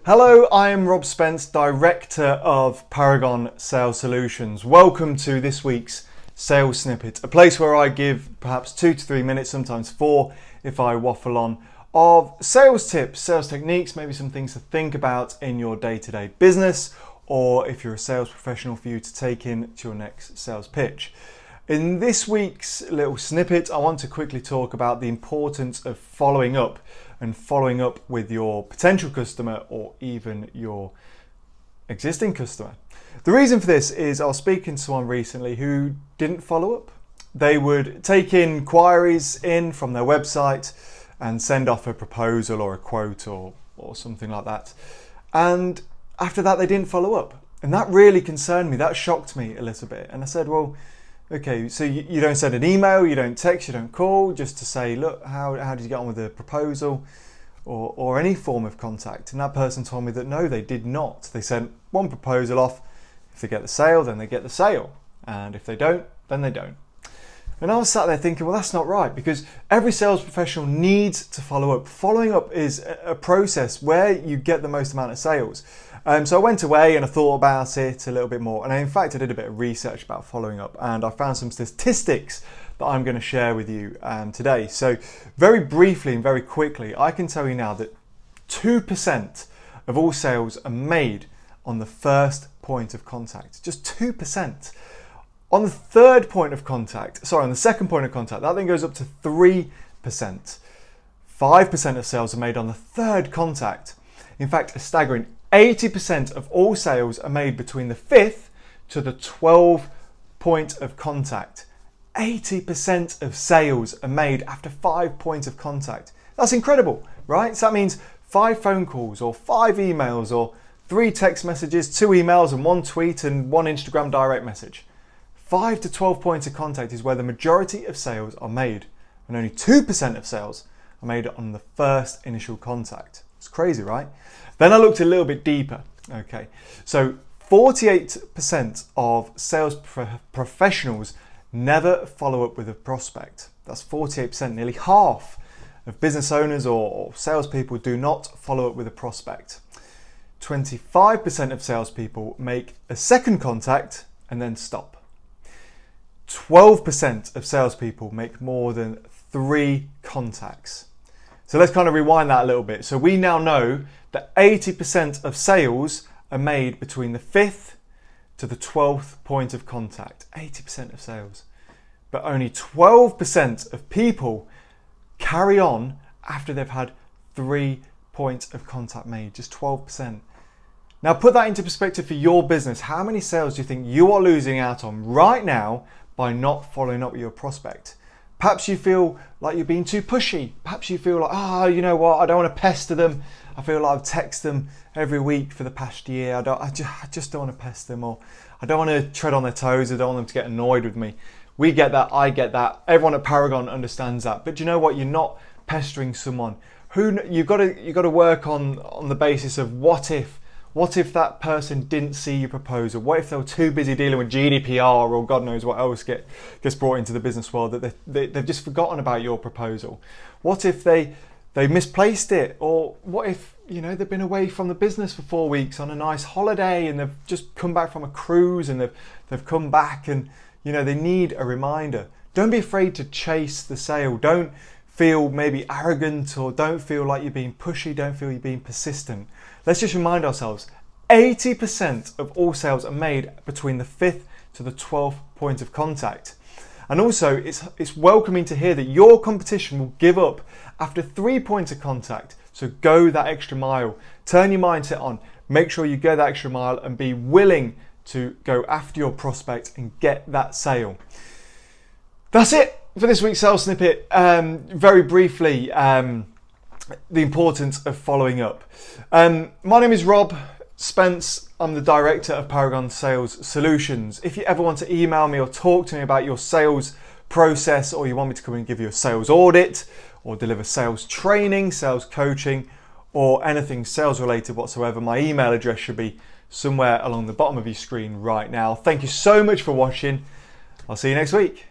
Hello, I am Rob Spence, Director of Paragon Sales Solutions. Welcome to this week's Sales Snippet, a place where I give perhaps 2 to 3 minutes, sometimes 4 if I waffle on, of sales tips, sales techniques, maybe some things to think about in your day-to-day business, or if you're a sales professional, for you to take in to your next sales pitch. In this week's little snippet, I want to quickly talk about the importance of following up with your potential customer or even your existing customer. The reason for this is I was speaking to someone recently who didn't follow up. They would take inquiries in from their website and send off a proposal or a quote or something like that. And after that, they didn't follow up. And that really concerned me. That shocked me a little bit. And I said, well, okay, so you don't send an email, you don't text, you don't call, just to say, look, how did you get on with the proposal or any form of contact? And that person told me that no, they did not. They sent one proposal off. If they get the sale, then they get the sale. And if they don't, then they don't. And I was sat there thinking, well, that's not right, because every sales professional needs to follow up. Following up is a process where you get the most amount of sales. So I went away and I thought about it a little bit more. And in fact, I did a bit of research about following up, and I found some statistics that I'm going to share with you today. So very briefly and very quickly, I can tell you now that 2% of all sales are made on the first point of contact. Just 2%. On the second point of contact, that then goes up to 3%. 5% of sales are made on the third contact. In fact, a staggering 80% of all sales are made between the 5th to the 12th point of contact. 80% of sales are made after 5 points of contact. That's incredible, right? So that means 5 phone calls or 5 emails or 3 text messages, 2 emails and 1 tweet and 1 Instagram direct message. 5 to 12 points of contact is where the majority of sales are made, and only 2% of sales are made on the first initial contact. It's crazy, right? Then I looked a little bit deeper. Okay, so 48% of sales professionals never follow up with a prospect. That's 48%, nearly half of business owners or salespeople do not follow up with a prospect. 25% of salespeople make a second contact and then stop. 12% of salespeople make more than 3 contacts. So let's kind of rewind that a little bit. So we now know that 80% of sales are made between the 5th to the 12th point of contact. 80% of sales. But only 12% of people carry on after they've had 3 points of contact made. Just 12%. Now put that into perspective for your business. How many sales do you think you are losing out on right now by not following up with your prospect? Perhaps you feel like you're being too pushy. Perhaps you feel like, you know what, I don't want to pester them. I feel like I've texted them every week for the past year. I just don't want to pester them, or I don't want to tread on their toes. I don't want them to get annoyed with me. We get that, I get that. Everyone at Paragon understands that. But do you know what? You're not pestering someone. You've got to work on the basis of what if that person didn't see your proposal? What if they were too busy dealing with GDPR or God knows what else gets brought into the business world that they've just forgotten about your proposal? What if they misplaced it? Or what if they've been away from the business for 4 weeks on a nice holiday and they've just come back from a cruise and they've come back and they need a reminder? Don't be afraid to chase the sale. Don't feel maybe arrogant, or don't feel like you're being pushy. Don't feel you're being persistent. Let's just remind ourselves, 80% of all sales are made between the 5th to the 12th point of contact. And also, it's welcoming to hear that your competition will give up after 3 points of contact. So go that extra mile. Turn your mindset on. Make sure you go that extra mile and be willing to go after your prospect and get that sale. That's it for this week's sales snippet. Very briefly, the importance of following up. My name is Rob Spence. I'm the Director of Paragon Sales Solutions. If you ever want to email me or talk to me about your sales process, or you want me to come and give you a sales audit or deliver sales training, sales coaching, or anything sales related whatsoever, my email address should be somewhere along the bottom of your screen right now. Thank you so much for watching. I'll see you next week.